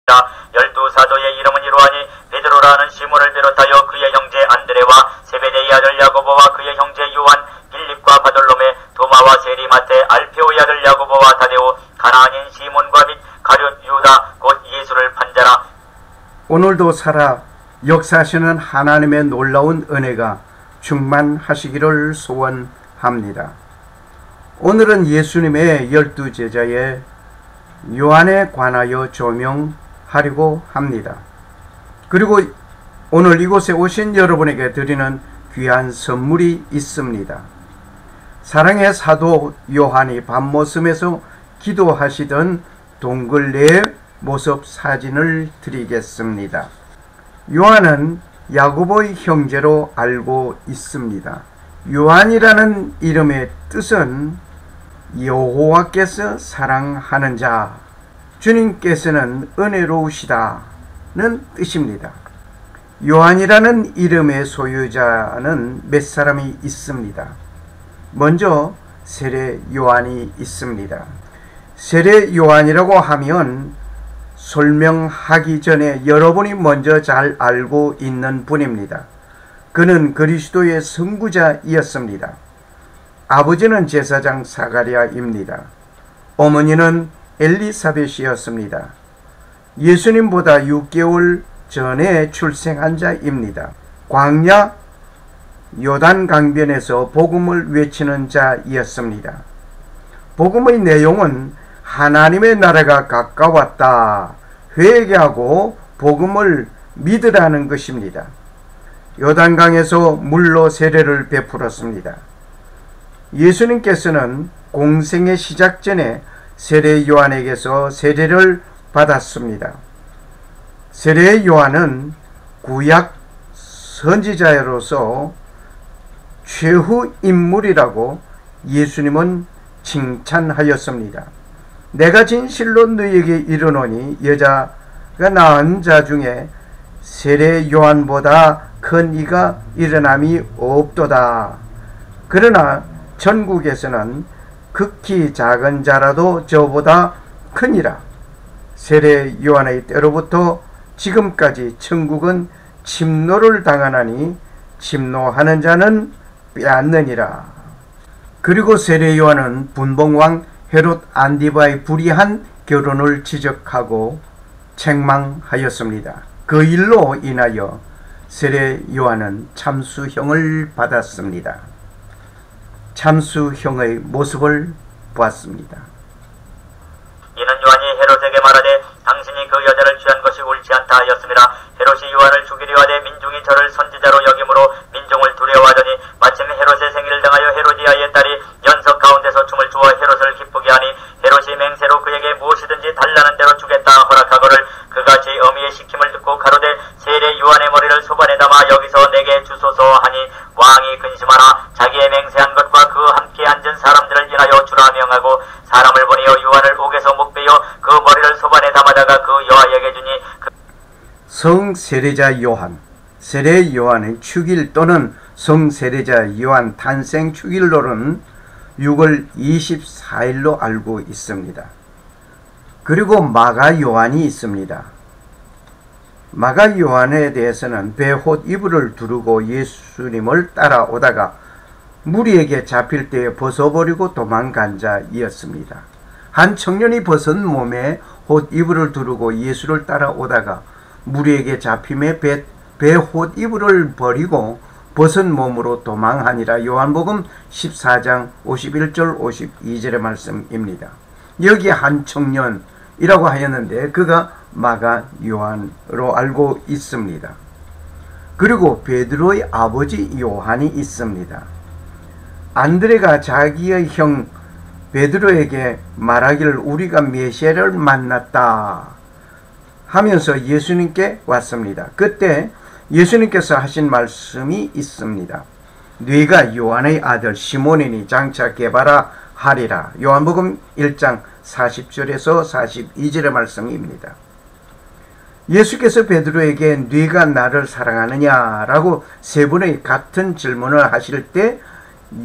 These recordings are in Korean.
열두 사도의 이름은 이러하니 베드로라는 시몬을 비롯하여 그의 형제 안드레와 세베대의 아들 야고보와 그의 형제 요한, 빌립과 바돌로메, 도마와 세리마테, 알페오의 아들 야고보와 다데오, 가나안인 시몬과 및 가룟 유다 곧 예수를 판자라. 오늘도 살아 역사하시는 하나님의 놀라운 은혜가 충만하시기를 소원합니다. 오늘은 예수님의 12 제자의 요한에 관하여 조명하려고 합니다. 그리고 오늘 이곳에 오신 여러분에게 드리는 귀한 선물이 있습니다. 사랑의 사도 요한이 밤모섬에서 기도하시던 동굴내의 모습 사진을 드리겠습니다. 요한은 야고보의 형제로 알고 있습니다. 요한이라는 이름의 뜻은 여호와께서 사랑하는 자, 주님께서는 은혜로우시다는 뜻입니다. 요한이라는 이름의 소유자는 몇 사람이 있습니다. 먼저 세례 요한이 있습니다. 세례 요한이라고 하면 설명하기 전에 여러분이 먼저 잘 알고 있는 분입니다. 그는 그리스도의 선구자이었습니다. 아버지는 제사장 사가랴입니다. 어머니는 엘리사벳이었습니다. 예수님보다 6개월 전에 출생한 자입니다. 광야 요단 강변에서 복음을 외치는 자이었습니다. 복음의 내용은 하나님의 나라가 가까웠다, 회개하고 복음을 믿으라는 것입니다. 요단강에서 물로 세례를 베풀었습니다. 예수님께서는 공생의 시작 전에 세례 요한에게서 세례를 받았습니다. 세례 요한은 구약 선지자로서 최후 인물이라고 예수님은 칭찬하였습니다. 내가 진실로 너희에게 이르노니 여자가 낳은 자 중에 세례 요한보다 큰 이가 일어남이 없도다. 그러나 천국에서는 극히 작은 자라도 저보다 크니라. 세례 요한의 때로부터 지금까지 천국은 침노를 당하나니 침노하는 자는 빼앗느니라. 그리고 세례 요한은 분봉왕 헤롯 안디바의 불의한 결혼을 지적하고 책망하였습니다. 그 일로 인하여 세례 요한은 참수형을 받았습니다. 참수형의 모습을 보았습니다. 이는 요한이 헤롯에게 말하되 당신이 그 여자를 취한 것이 옳지 않다 하였습니다. 헤롯이 요한을 죽이려 하되 민중이 저를 선지자로 여김으로 민중을 두려워하더니 마침 헤롯의 생일을 당하여 헤로디아의 딸이 연석 가운데서 춤을 추어 헤롯을 기쁘게 하니 헤롯이 맹세로 그에게 무엇이든지 달라는 대로 주겠다 허락하거를 그같이 어미의 시킴을 듣고 가로되 세례 요한의 머리를 소반에 담아 여기서 내게 주소서 하니 왕이 근심하나 자기의 맹세한 것과 그 함께 앉은 사람들을 인하여 주라 명하고 사람을 보내어 요한을 옥에서 목베어 그 머리를 소반에 담아다가 그 여아에게 주니 성세례자 요한, 세례 요한의 축일 또는 성세례자 요한 탄생 축일로는 6월 24일로 알고 있습니다. 그리고 마가 요한이 있습니다. 마가 요한에 대해서는 베옷 이불을 두르고 예수님을 따라오다가 무리에게 잡힐 때에 벗어버리고 도망간 자이었습니다. 한 청년이 벗은 몸에 옷 이불을 두르고 예수를 따라오다가 무리에게 잡힘에 베옷 이불을 버리고 벗은 몸으로 도망하니라. 요한복음 14장 51절 52절의 말씀입니다. 여기 한 청년이라고 하였는데 그가 마가 요한으로 알고 있습니다. 그리고 베드로의 아버지 요한이 있습니다. 안드레가 자기의 형 베드로에게 말하기를 우리가 메시아를 만났다 하면서 예수님께 왔습니다. 그때 예수님께서 하신 말씀이 있습니다. 네가 요한의 아들 시몬이니 장차 게바라 하리라. 요한복음 1장 40절에서 42절의 말씀입니다. 예수께서 베드로에게 네가 나를 사랑하느냐라고 세 번의 같은 질문을 하실 때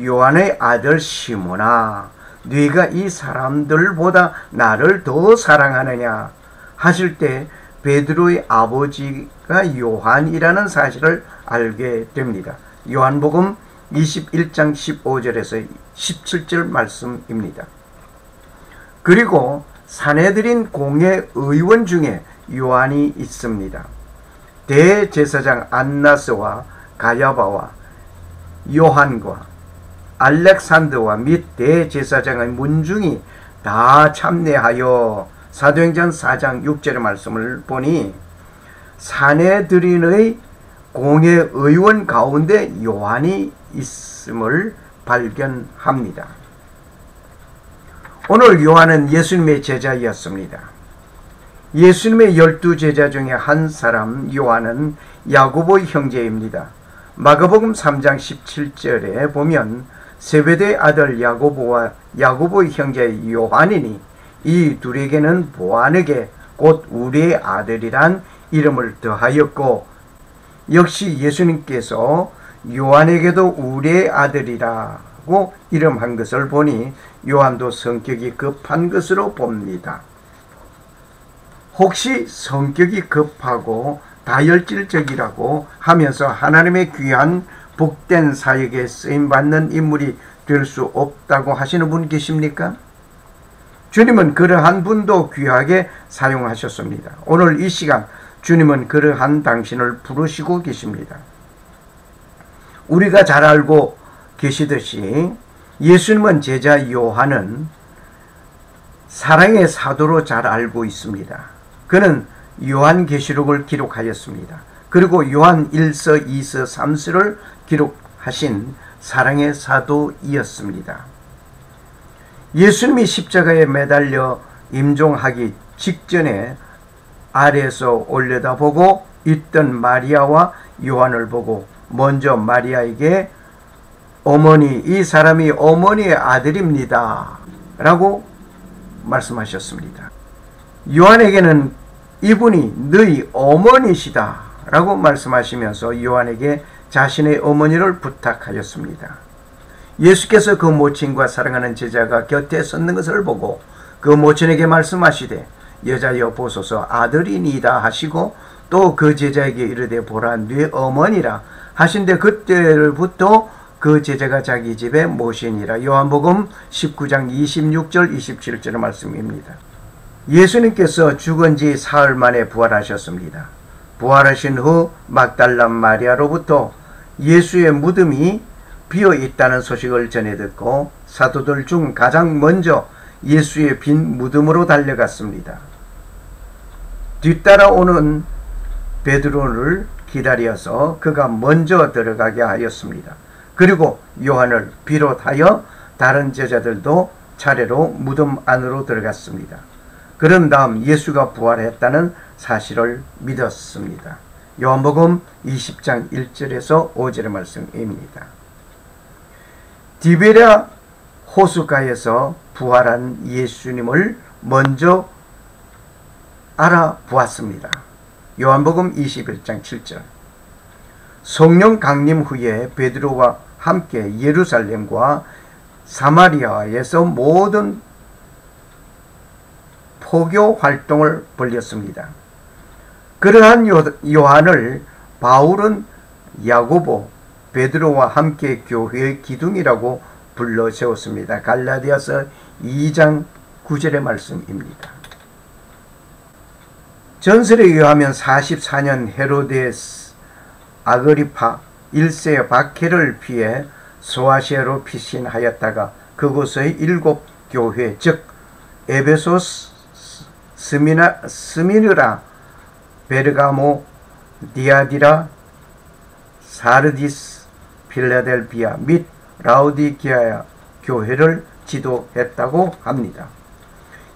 요한의 아들 시몬아 네가 이 사람들보다 나를 더 사랑하느냐 하실 때 베드로의 아버지가 요한이라는 사실을 알게 됩니다. 요한복음 21장 15절에서 17절 말씀입니다. 그리고 산헤드린 공회 의원 중에 요한이 있습니다. 대제사장 안나스와 가야바와 요한과 알렉산더와 및 대제사장의 문중이 다 참내하여 사도행전 4장 6절의 말씀을 보니 산헤드린의 공회 의원 가운데 요한이 있음을 발견합니다. 오늘 요한은 예수님의 제자였습니다. 예수님의 12제자 중에 한 사람 요한은 야고보의 형제입니다. 마가복음 3장 17절에 보면 세베대의 아들 야고보와 야고보의 형제 요한이니 이 둘에게는 보아느게 곧 우리의 아들이란 이름을 더하였고, 역시 예수님께서 요한에게도 우리의 아들이라고 이름한 것을 보니 요한도 성격이 급한 것으로 봅니다. 혹시 성격이 급하고 다혈질적이라고 하면서 하나님의 귀한 복된 사역에 쓰임받는 인물이 될 수 없다고 하시는 분 계십니까? 주님은 그러한 분도 귀하게 사용하셨습니다. 오늘 이 시간 주님은 그러한 당신을 부르시고 계십니다. 우리가 잘 알고 계시듯이 예수님은 제자 요한은 사랑의 사도로 잘 알고 있습니다. 그는 요한계시록을 기록하였습니다. 그리고 요한 1서, 2서, 3서를 기록하신 사랑의 사도이었습니다. 예수님이 십자가에 매달려 임종하기 직전에 아래에서 올려다보고 있던 마리아와 요한을 보고 먼저 마리아에게 어머니, 이 사람이 어머니의 아들입니다 라고 말씀하셨습니다. 요한에게는 이분이 너희 어머니시다 라고 말씀하시면서 요한에게 자신의 어머니를 부탁하였습니다. 예수께서 그 모친과 사랑하는 제자가 곁에 섰는 것을 보고 그 모친에게 말씀하시되 여자여 보소서 아들이니이다 하시고 또 그 제자에게 이르되 보라 네 어머니라 하신데 그때부터 그 제자가 자기 집에 모시니라. 요한복음 19장 26절 27절의 말씀입니다. 예수님께서 죽은 지 사흘 만에 부활하셨습니다. 부활하신 후 막달라 마리아로부터 예수의 무덤이 비어 있다는 소식을 전해 듣고 사도들 중 가장 먼저 예수의 빈 무덤으로 달려갔습니다. 뒤따라오는 베드로를 기다려서 그가 먼저 들어가게 하였습니다. 그리고 요한을 비롯하여 다른 제자들도 차례로 무덤 안으로 들어갔습니다. 그런 다음 예수가 부활했다는 사실을 믿었습니다. 요한복음 20장 1절에서 5절의 말씀입니다. 디베랴 호숫가에서 부활한 예수님을 먼저 알아보았습니다. 요한복음 21장 7절. 성령 강림 후에 베드로와 함께 예루살렘과 사마리아에서 모든 포교 활동을 벌였습니다. 그러한 요한을 바울은 야고보, 베드로와 함께 교회의 기둥이라고 불러 세웠습니다. 갈라디아서 2장 9절의 말씀입니다. 전설에 의하면 44년 헤로데스 아그리파 1세 박해를 피해 소아시아로 피신하였다가 그곳의 7 교회 즉 에베소스, 스미르라, 베르가모, 디아디라, 사르디스, 필라델피아 및 라우디게아 교회를 지도했다고 합니다.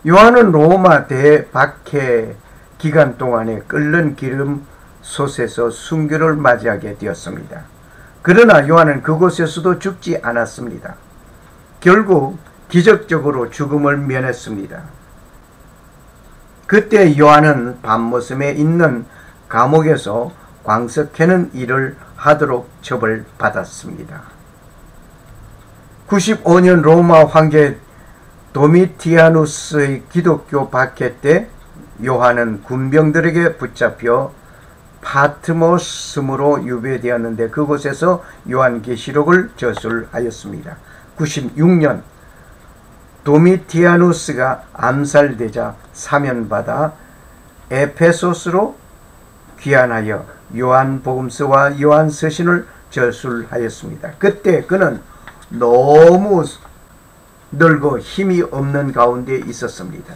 요한은 로마 대박해 기간 동안에 끓는 기름 솥에서 순교를 맞이하게 되었습니다. 그러나 요한은 그곳에서도 죽지 않았습니다. 결국 기적적으로 죽음을 면했습니다. 그때 요한은 밤모섬에 있는 감옥에서 광석해는 일을 하도록 처벌받았습니다. 95년 로마 황제 도미티아누스의 기독교 박해 때 요한은 군병들에게 붙잡혀 파트모스 섬으로 유배되었는데 그곳에서 요한계시록을 저술하였습니다. 96년 도미티아누스가 암살되자 사면받아 에페소스로 귀환하여 요한복음서와 요한서신을 저술하였습니다. 그때 그는 너무 늙어 힘이 없는 가운데 있었습니다.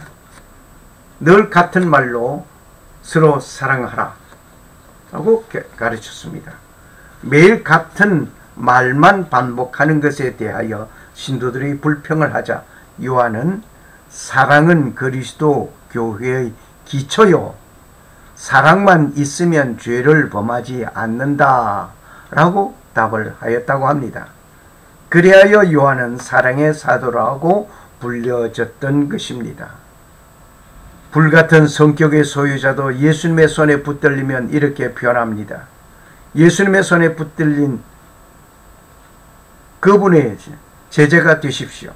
늘 같은 말로 서로 사랑하라 라고 가르쳤습니다. 매일 같은 말만 반복하는 것에 대하여 신도들이 불평을 하자 요한은 사랑은 그리스도 교회의 기초요, 사랑만 있으면 죄를 범하지 않는다 라고 답을 하였다고 합니다. 그리하여 요한은 사랑의 사도라고 불려졌던 것입니다. 불같은 성격의 소유자도 예수님의 손에 붙들리면 이렇게 표현합니다. 예수님의 손에 붙들린 그분의 제자가 되십시오.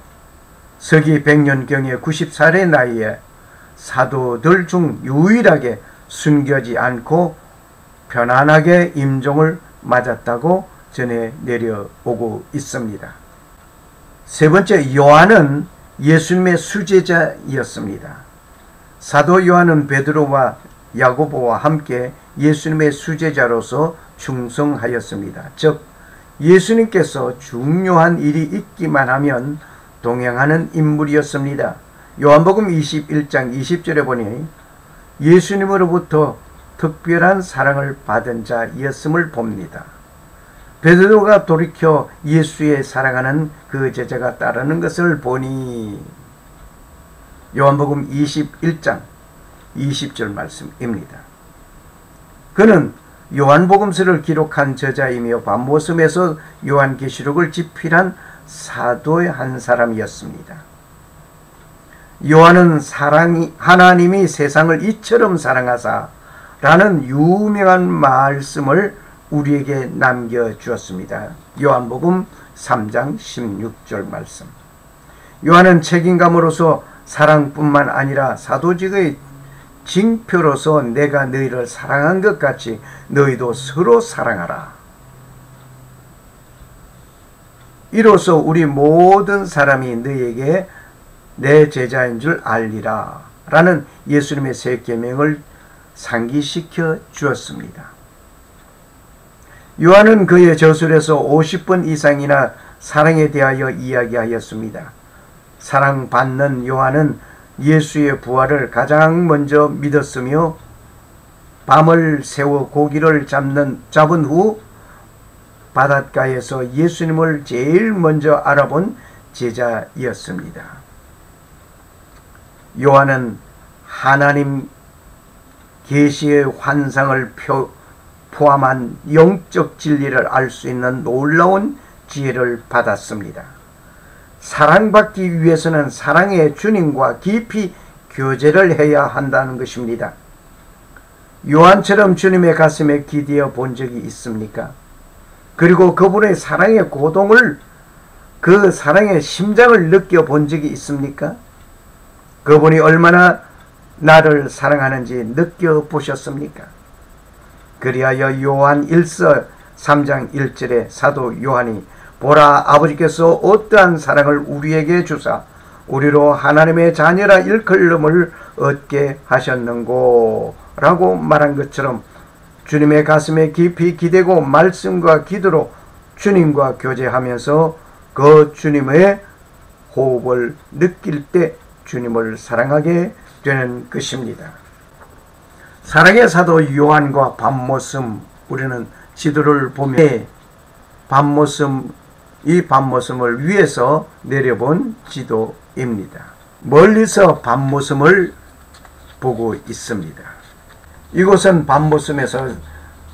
서기 100년경에 90살의 나이에 사도들 중 유일하게 숨겨지 않고 편안하게 임종을 맞았다고 전해 내려오고 있습니다. 세 번째, 요한은 예수님의 수제자였습니다. 사도 요한은 베드로와 야고보와 함께 예수님의 수제자로서 충성하였습니다. 즉 예수님께서 중요한 일이 있기만 하면 동행하는 인물이었습니다. 요한복음 21장 20절에 보니 예수님으로부터 특별한 사랑을 받은 자였음을 봅니다. 베드로가 돌이켜 예수의 사랑하는 그 제자가 따르는 것을 보니 요한복음 21장 20절 말씀입니다. 그는 요한복음서를 기록한 저자이며 반모섬에서 요한계시록을 집필한 사도의 한 사람이었습니다. 요한은 하나님이 세상을 이처럼 사랑하사 라는 유명한 말씀을 우리에게 남겨주었습니다. 요한복음 3장 16절 말씀. 요한은 책임감으로서 사랑뿐만 아니라 사도직의 징표로서 내가 너희를 사랑한 것 같이 너희도 서로 사랑하라. 이로써 우리 모든 사람이 너희에게 내 제자인 줄 알리라 라는 예수님의 새 계명을 상기시켜 주었습니다. 요한은 그의 저술에서 50번 이상이나 사랑에 대하여 이야기하였습니다. 사랑받는 요한은 예수의 부활을 가장 먼저 믿었으며 밤을 새워 고기를 잡은 후 바닷가에서 예수님을 제일 먼저 알아본 제자였습니다. 요한은 하나님 계시의 환상을 포함한 영적 진리를 알 수 있는 놀라운 지혜를 받았습니다. 사랑받기 위해서는 사랑의 주님과 깊이 교제를 해야 한다는 것입니다. 요한처럼 주님의 가슴에 기대어 본 적이 있습니까? 그리고 그분의 사랑의 고동을, 그 사랑의 심장을 느껴본 적이 있습니까? 그분이 얼마나 나를 사랑하는지 느껴보셨습니까? 그리하여 요한 1서 3장 1절에 사도 요한이 보라, 아버지께서 어떠한 사랑을 우리에게 주사 우리로 하나님의 자녀라 일컬음을 얻게 하셨는고 라고 말한 것처럼 주님의 가슴에 깊이 기대고 말씀과 기도로 주님과 교제하면서 그 주님의 호흡을 느낄 때 주님을 사랑하게 되는 것입니다. 사랑의 사도 요한과 밤모섬, 우리는 지도를 보면 이 밤모섬을 위에서 내려본 지도입니다. 멀리서 밤모섬을 보고 있습니다. 이곳은 밤모섬에서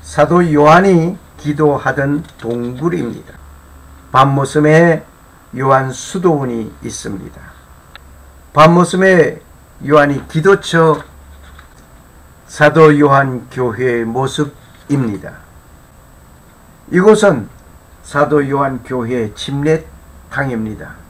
사도 요한이 기도하던 동굴입니다. 밤모섬에 요한 수도원이 있습니다. 밤모섬에 요한이 기도처 사도 요한 교회의 모습입니다. 이곳은 사도 요한 교회의 침례탕입니다.